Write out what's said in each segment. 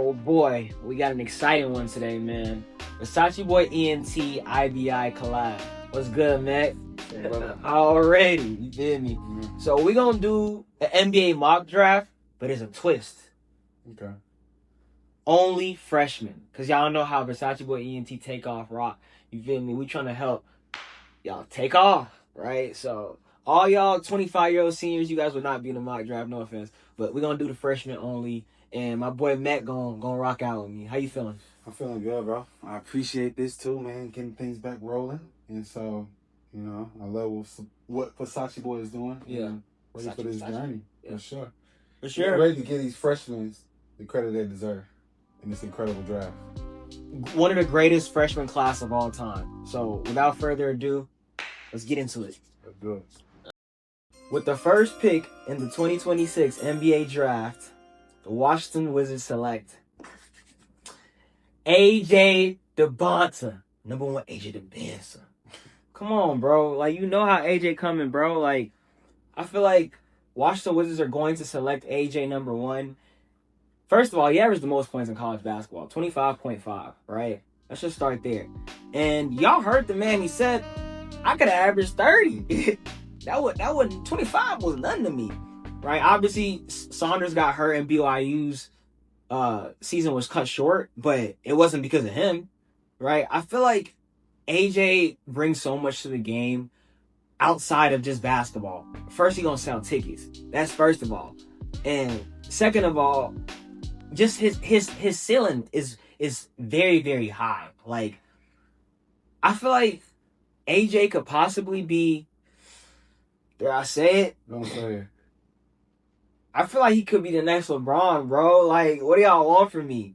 Oh boy, we got an exciting one today, man. Versace Boy ENT IBI collab. What's good, Mac? Already, you feel me? Mm-hmm. So we gonna do an NBA mock draft, but it's a twist. Okay. Only freshmen, cause y'all know how Versace Boy ENT take off rock. You feel me? We trying to help y'all take off, right? So all y'all 25-year-old seniors, you guys will not be in the mock draft. No offense, but we're gonna do the freshmen only. And my boy Matt gonna rock out with me. How you feeling? I'm feeling good, bro. I appreciate this too, man. Getting things back rolling, and so I love what Versace Boy is doing. Yeah, Ready for this journey, yeah. for sure. For sure. We're ready to give these freshmen the credit they deserve in this incredible draft. One of the greatest freshman class of all time. So without further ado, let's get into it. Let's do it. With the first pick in the 2026 NBA draft, the Washington Wizards select AJ DeBonta. Number one, AJ DeBonta. Come on, bro. Like, you know how AJ coming, bro. Like, I feel like Washington Wizards are going to select AJ number one. First of all, he averaged the most points in college basketball, 25.5, right? Let's just start there. And y'all heard the man. He said, I could have averaged 30. that wasn't 25 was nothing to me, right? Obviously, Saunders got hurt and BYU's season was cut short, but it wasn't because of him, right? I feel like AJ brings so much to the game outside of just basketball. First, he gonna sell tickets. That's first of all, and second of all, just his ceiling is very, very high. Like, I feel like AJ could possibly be. Dare I say it? Don't say it. I feel like he could be the next LeBron, bro. Like, what do y'all want from me?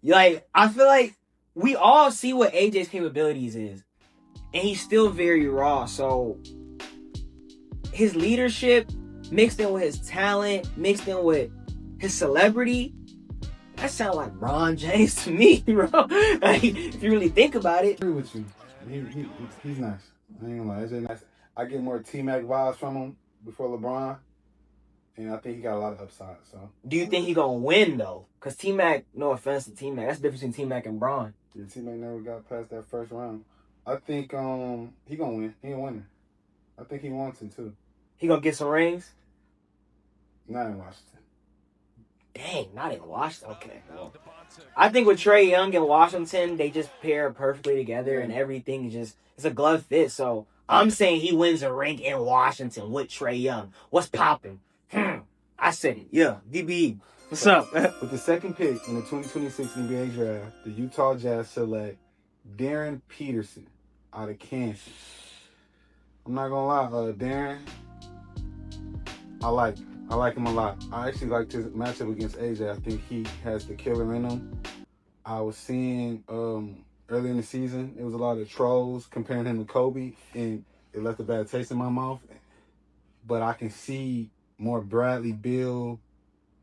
Like, I feel like we all see what AJ's capabilities is, and he's still very raw. So his leadership mixed in with his talent, mixed in with his celebrity, that sounds like Ron James to me, bro. Like, if you really think about it. I agree with you. He's nice. I ain't gonna lie. AJ nice. I get more T-Mac vibes from him before LeBron. And I think he got a lot of upside. So, do you think he gonna win though? Cause T-Mac, no offense to T-Mac, that's the difference between T-Mac and Bron. Yeah, T-Mac never got past that first round. I think he gonna win. He a winner. I think he wants it too. He gonna get some rings? Not in Washington. Dang, not in Washington. Okay, well, I think with Trae Young and Washington, they just pair perfectly together, and everything is it's a glove fit. So I'm saying he wins a ring in Washington with Trae Young. What's popping? I said it. Yeah, DBE. What's up? With the second pick in the 2026 NBA draft, the Utah Jazz select Darren Peterson out of Kansas. I'm not gonna lie, Darren, I like him a lot. I actually liked his matchup against AJ. I think he has the killer in him. I was seeing early in the season, it was a lot of trolls comparing him to Kobe, and it left a bad taste in my mouth. But I can see more Bradley Beal,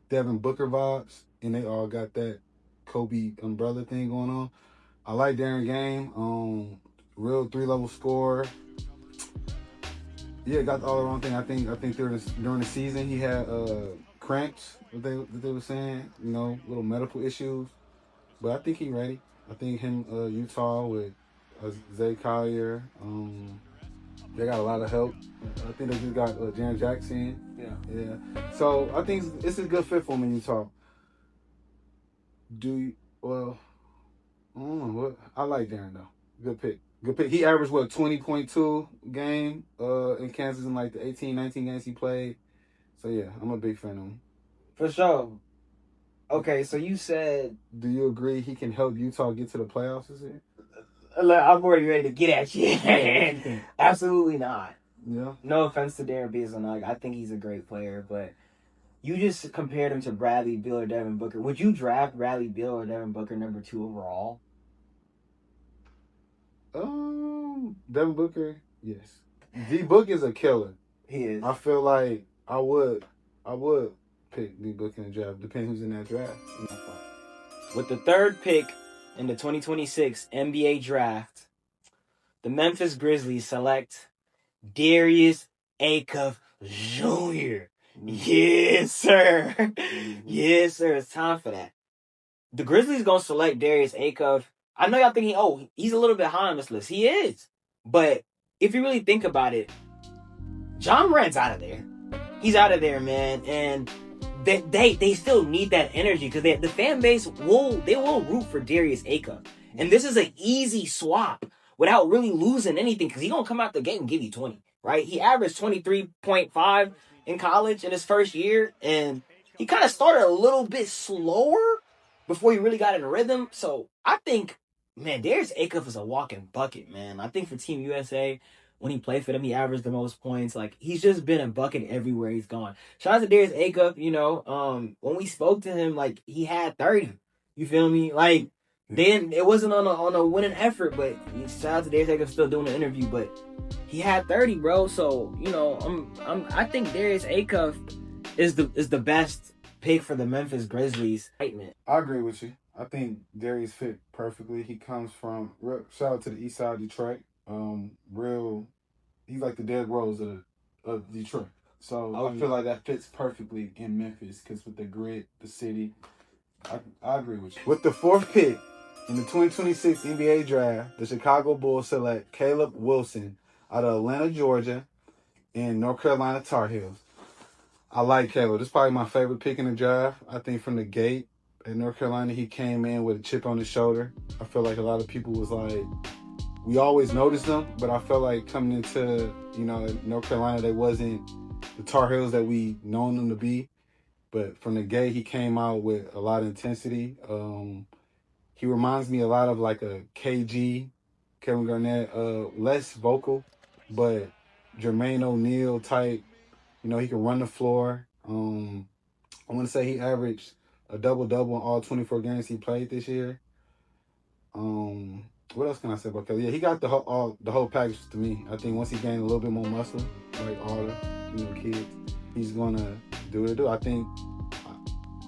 Devin Booker vibes, and they all got that Kobe umbrella thing going on. I like Darren game. Real 3-level scorer. Yeah, got all the wrong thing. I think during the season he had cramps. What they were saying, little medical issues. But I think he ready. I think him Utah with Zay Collier. They got a lot of help. I think they just got Jaren Jackson. Yeah. So I think it's a good fit for him in Utah. Well, I don't know. What I like Darren though. Good pick. He averaged 20.2 game in Kansas in like the 18, 19 games he played. So yeah, I'm a big fan of him. For sure. Okay, so you said, do you agree he can help Utah get to the playoffs this year? I'm already ready to get at you. Absolutely not. Yeah. No offense to Darren Beasley. I think he's a great player, but you just compared him to Bradley Beal or Devin Booker. Would you draft Bradley Beal or Devin Booker number 2 overall? Devin Booker, yes. D Book is a killer. He is. I feel like I would pick D Book in the draft, depending who's in that draft. With the third pick in the 2026 NBA draft, the Memphis Grizzlies select Darius Acuff Jr. Yes, sir. Yes, sir. It's time for that. the Grizzlies gonna select Darius Acuff. I know y'all thinking, he's a little bit high on this list. He is, but if you really think about it, John Morant's out of there. He's out of there, man, and they still need that energy because the fan base will root for Darius Acuff, and this is an easy swap without really losing anything because he's gonna come out the gate and give you 20, right? He averaged 23.5 in college in his first year, and he kind of started a little bit slower before he really got in a rhythm. So I think, man, Darius Acuff is a walking bucket, man. I think for Team USA, when he played for them, he averaged the most points. Like, he's just been a bucket everywhere he's gone. Shout out to Darius Acuff, when we spoke to him, like, he had 30. You feel me? Like, then it wasn't on a winning effort, but shout out to Darius Acuff still doing the interview, but he had 30, bro. So, I think Darius Acuff is the best pick for the Memphis Grizzlies. I agree with you. I think Darius fit perfectly. He comes from shout out to the east side of Detroit. He's like the Derrick Rose of Detroit. So I feel like that fits perfectly in Memphis because with the grit, the city, I agree with you. With the 4th pick in the 2026 NBA draft, the Chicago Bulls select Caleb Wilson out of Atlanta, Georgia, and North Carolina Tar Heels. I like Caleb. This is probably my favorite pick in the draft. I think from the gate at North Carolina, he came in with a chip on his shoulder. I feel like a lot of people was like, we always noticed them, but I felt like coming into, North Carolina, they wasn't the Tar Heels that we known them to be. But from the gate, he came out with a lot of intensity. He reminds me a lot of like a KG, Kevin Garnett, less vocal, but Jermaine O'Neal type. He can run the floor. I want to say he averaged a double-double in all 24 games he played this year. What else can I say about Kelly? Yeah, he got the whole package to me. I think once he gained a little bit more muscle, like all the kids, he's gonna do what he do. I think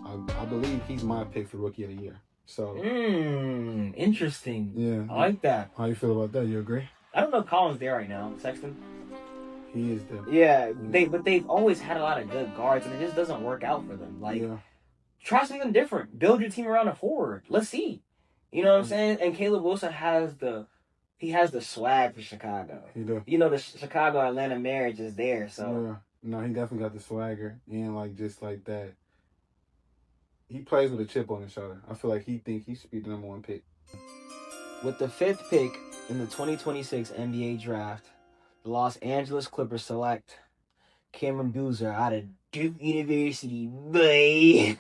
I believe he's my pick for Rookie of the Year. So interesting. Yeah, I like that. How you feel about that? You agree? I don't know if Colin's there right now. Sexton. He is there. Yeah, they've always had a lot of good guards, and it just doesn't work out for them. Like, try something different. Build your team around a forward. Let's see. You know what I'm saying? And Caleb Wilson has the swag for Chicago. He do. The Chicago-Atlanta marriage is there. So no, he definitely got the swagger and like just like that. He plays with a chip on his shoulder. I feel like he think he should be the number 1 pick. With the 5th pick in the 2026 NBA draft, the Los Angeles Clippers select Cameron Boozer out of Duke University. Boy.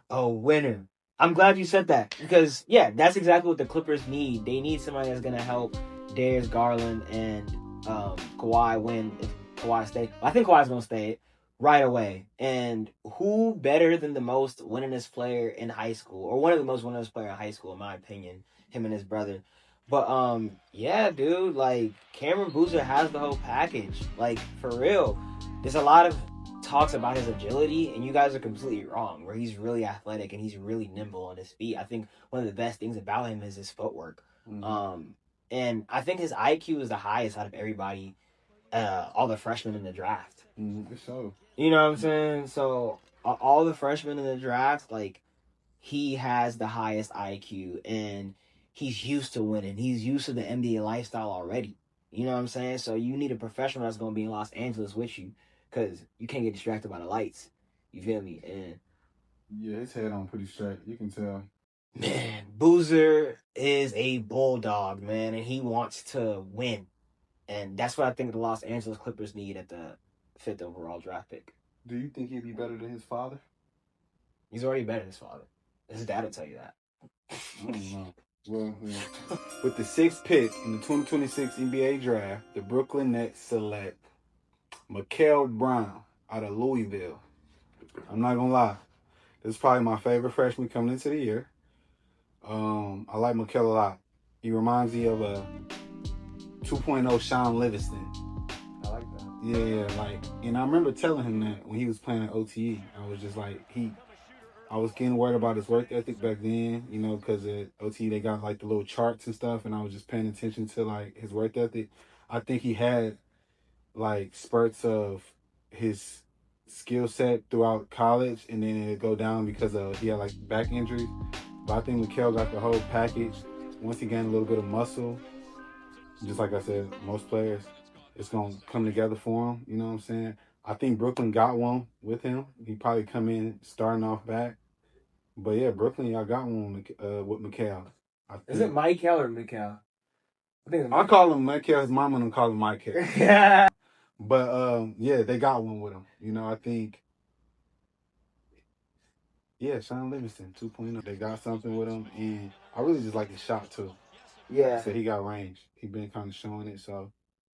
A winner. I'm glad you said that because, that's exactly what the Clippers need. They need somebody that's going to help Darius Garland and Kawhi win if Kawhi stays. I think Kawhi's going to stay right away. And who better than the most winningest player in high school, or one of the most winningest player in high school, in my opinion, him and his brother. But, dude, like, Cameron Boozer has the whole package. Like, for real. There's a lot of talks about his agility, and you guys are completely wrong, where he's really athletic and he's really nimble on his feet. I think one of the best things about him is his footwork. Mm-hmm. And I think his IQ is the highest out of everybody, all the freshmen in the draft. Mm-hmm. So. You know what I'm saying? So, all the freshmen in the draft, like, he has the highest IQ, and he's used to winning. He's used to the NBA lifestyle already. You know what I'm saying? So you need a professional that's going to be in Los Angeles with you because you can't get distracted by the lights. You feel me? And yeah, his head on pretty straight. You can tell. Man, Boozer is a bulldog, man, and he wants to win. And that's what I think the Los Angeles Clippers need at the 5th overall draft pick. Do you think he'd be better than his father? He's already better than his father. His dad will tell you that. I don't know. Well, yeah. With the 6th pick in the 2026 NBA draft, the Brooklyn Nets select Mikael Brown out of Louisville. I'm not going to lie. This is probably my favorite freshman coming into the year. I like Mikael a lot. He reminds me of a 2.0 Sean Livingston. I like that. Yeah, and I remember telling him that when he was playing at OTE. I was just like, I was getting worried about his work ethic back then, because at OT they got like the little charts and stuff, and I was just paying attention to like his work ethic. I think he had like spurts of his skill set throughout college, and then it go down because he had like back injuries. But I think Mikal got the whole package. Once he gained a little bit of muscle, just like I said, most players, it's gonna come together for him. You know what I'm saying? I think Brooklyn got one with him. He probably come in starting off back. But yeah, Brooklyn, y'all got one with Mikal. Is it Michael or Mikal? I call him Michael. His mama don't call him Michael. Yeah. But yeah, they got one with him. You know, I think. Yeah, Sean Livingston 2.0. They got something with him, and I really just like his shot too. Yeah. So he got range. He been kind of showing it. So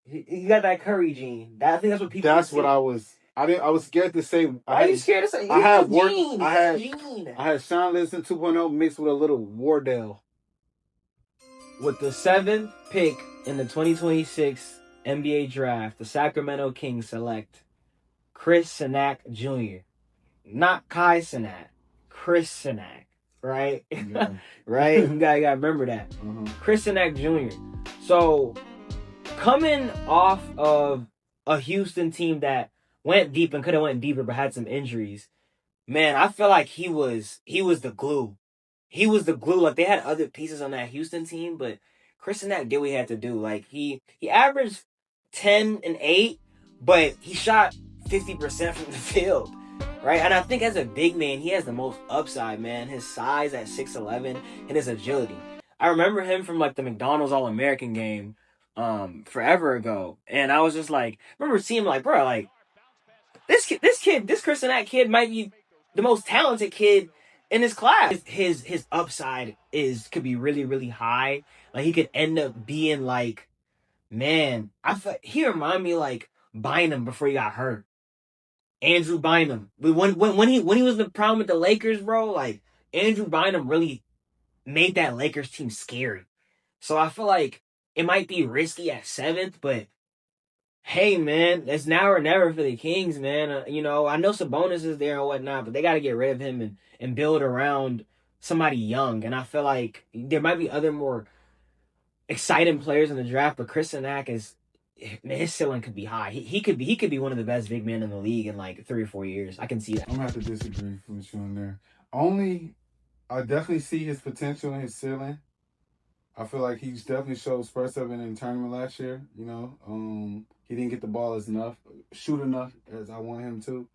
he got that Curry gene. I think that's what people. That's what I was. I was scared to say. Why are you scared to say? I had work. I had Sean Livingston 2.0 mixed with a little Wardell. With the 7th pick in the 2026 NBA draft, the Sacramento Kings select Chris Sinac Jr. Not Kai Cenat, Chris Sinac, right? Yeah. Right? You gotta remember that. Mm-hmm. Chris Sinac Jr. So, coming off of a Houston team that went deep and could have went deeper but had some injuries, man, I feel like he was the glue. He was the glue. Like, they had other pieces on that Houston team, but Chris Sinac did what he had to do. Like, he averaged 10 and 8, but he shot 50% from the field, right? And I think as a big man, he has the most upside, man. His size at 6'11" and his agility. I remember him from, like, the McDonald's All-American game forever ago, and I was just like, I remember seeing him like, bro, like, this Chris Sinac kid might be the most talented kid in his class. His upside could be really, really high. Like, he could end up being like, man, he remind me like Bynum before he got hurt. Andrew Bynum. When he was in the problem with the Lakers, bro, like, Andrew Bynum really made that Lakers team scary. So I feel like it might be risky at 7th, but hey, man, it's now or never for the Kings, man. You know, I know Sabonis is there and whatnot, but they got to get rid of him and build around somebody young. And I feel like there might be other more exciting players in the draft, but Chris Sinac man, his ceiling could be high. He could be one of the best big men in the league in like 3 or 4 years. I can see that. I'm gonna have to disagree with you on there. I definitely see his potential and his ceiling. I feel like he's definitely showed spurts of it in the tournament last year. You know, he didn't get the ball shoot enough as I want him to.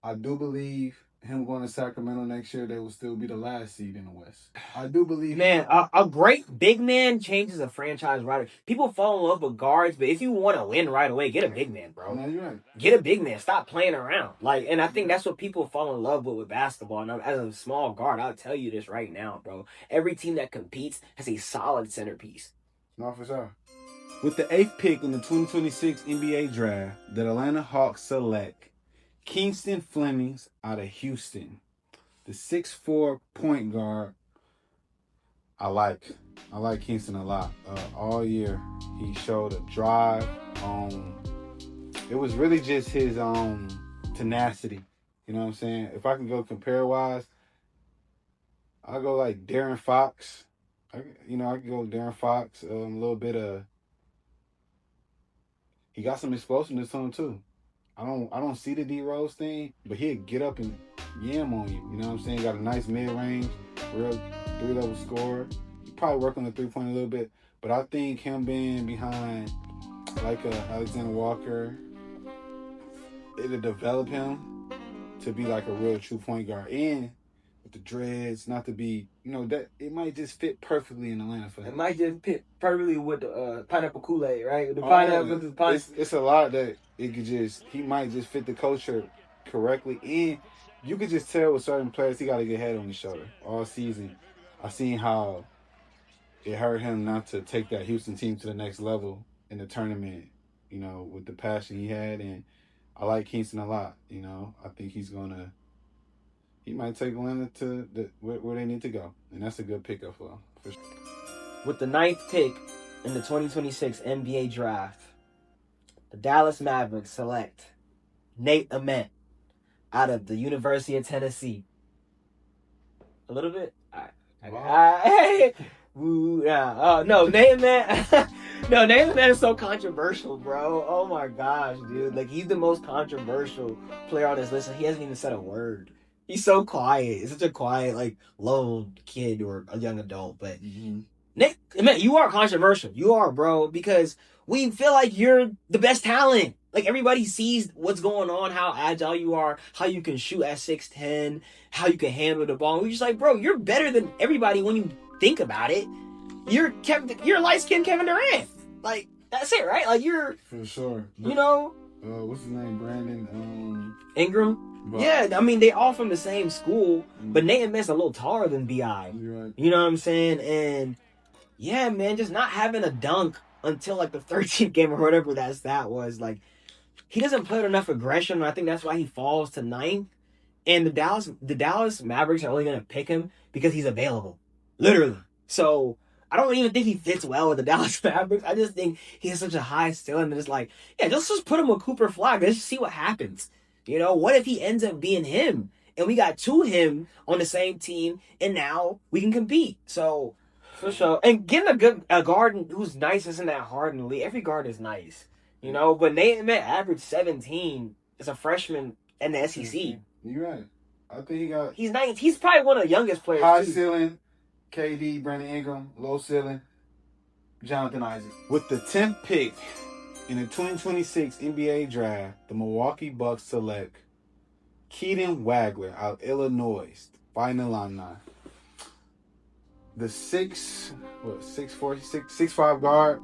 I do believe him going to Sacramento next year, they will still be the last seed in the West. I do believe. Man, a great big man changes a franchise right. People fall in love with guards, but if you want to win right away, get a big man, bro. No, you're right. Get a big man. Stop playing around. Like, and I think that's what people fall in love with basketball. And as a small guard, I'll tell you this right now, bro. Every team that competes has a solid centerpiece. No, for sure. With the 8th pick in the 2026 NBA draft, the Atlanta Hawks select Kingston Flemings out of Houston, the 6'4" point guard. I like Kingston a lot. All year he showed a drive. It was really just his tenacity. You know what I'm saying? If I can go compare wise, I'll go like Darren Fox. I can go Darren Fox. A little bit of. He got some explosiveness on him too. I don't see the D Rose thing, but he'll get up and yam on you. You know what I'm saying? Got a nice mid range, real 3-level scorer. He probably work on the 3-point a little bit, but I think him being behind like Alexander Walker, it'll develop him to be like a real true point guard. And with the dreads, not to be, that it might just fit perfectly in Atlanta for him. It might just fit perfectly with the pineapple Kool-Aid, right? The pineapple. It's a lot that he might just fit the culture correctly. And you could just tell with certain players, he got a good head on his shoulder all season. I seen how it hurt him not to take that Houston team to the next level in the tournament, with the passion he had. And I like Kingston a lot, I think he might take Atlanta to where they need to go. And that's a good pickup for him. For sure. With the 9th pick in the 2026 NBA draft, the Dallas Mavericks select Nate Ament out of the University of Tennessee. A little bit? All right. Wow. No, Nate Ament. No, Nathan is so controversial, bro. Oh my gosh, dude. Like, he's the most controversial player on this list, and he hasn't even said a word. He's so quiet. He's such a quiet, like, lone kid or a young adult. But Nick, man, you are controversial. You are, bro, because we feel like you're the best talent. Like, everybody sees what's going on, how agile you are, how you can shoot at 6'10", how you can handle the ball. We're just like, bro, you're better than everybody when you think about it. You're light-skinned Kevin Durant. Like, that's it, right? Like, you're... For sure. You know? What's his name? Brandon? Ingram? But, yeah, I mean, they all from the same school, but Nathan Man's a little taller than B.I. Right. You know what I'm saying? And, yeah, man, just not having a dunk until, like, the 13th game or whatever that was. Like, he doesn't play with enough aggression, and I think that's why he falls to 9th. And the Dallas Mavericks are only going to pick him because he's available. Literally. So... I don't even think he fits well with the Dallas Mavericks. I just think he has such a high ceiling that it's like, yeah, just put him with Cooper Flag. Let's just see what happens. You know, what if he ends up being him? And we got him on the same team, and now we can compete. So, for sure. And getting a guard who's nice isn't that hard in the league. Every guard is nice, you know. But Nathan Met averaged 17 as a freshman in the SEC. You're right. I think he's nice. He's probably one of the youngest players. High ceiling. KD, Brandon Ingram, low ceiling, Jonathan Isaac. With the 10th pick in the 2026 NBA draft, the Milwaukee Bucks select Keaton Wagler out of Illinois, fighting alumni. The 6'5" guard,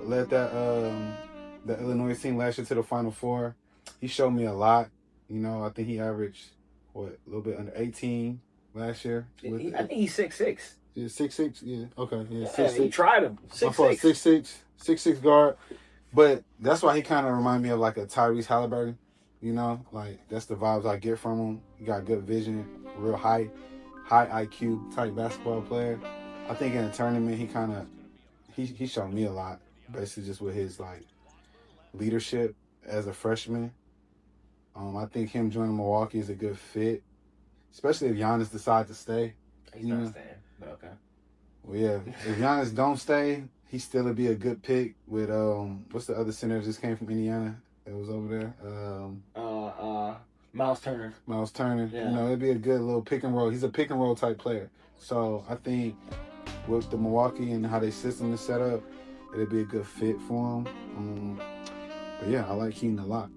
led the Illinois team last year to the Final Four. He showed me a lot. You know, I think he averaged, a little bit under 18. Last year, I think he's 6'6". Yeah, 6'6". Yeah, okay, yeah, 6'6". He tried him. 6'6", 6'6" guard. But that's why he kind of remind me of like a Tyrese Halliburton. You know, like that's the vibes I get from him. He got good vision, real high IQ type basketball player. I think in a tournament he showed me a lot, basically just with his like leadership as a freshman. I think him joining Milwaukee is a good fit. Especially if Giannis decides to stay. He's not staying, but okay. Well, yeah. If Giannis don't stay, he still would be a good pick with, what's the other center that just came from Indiana that was over there? Miles Turner. Miles Turner. Yeah. You know, it'd be a good little pick and roll. He's a pick and roll type player. So I think with the Milwaukee and how their system is set up, it'd be a good fit for him. But yeah, I like Keaton a lot.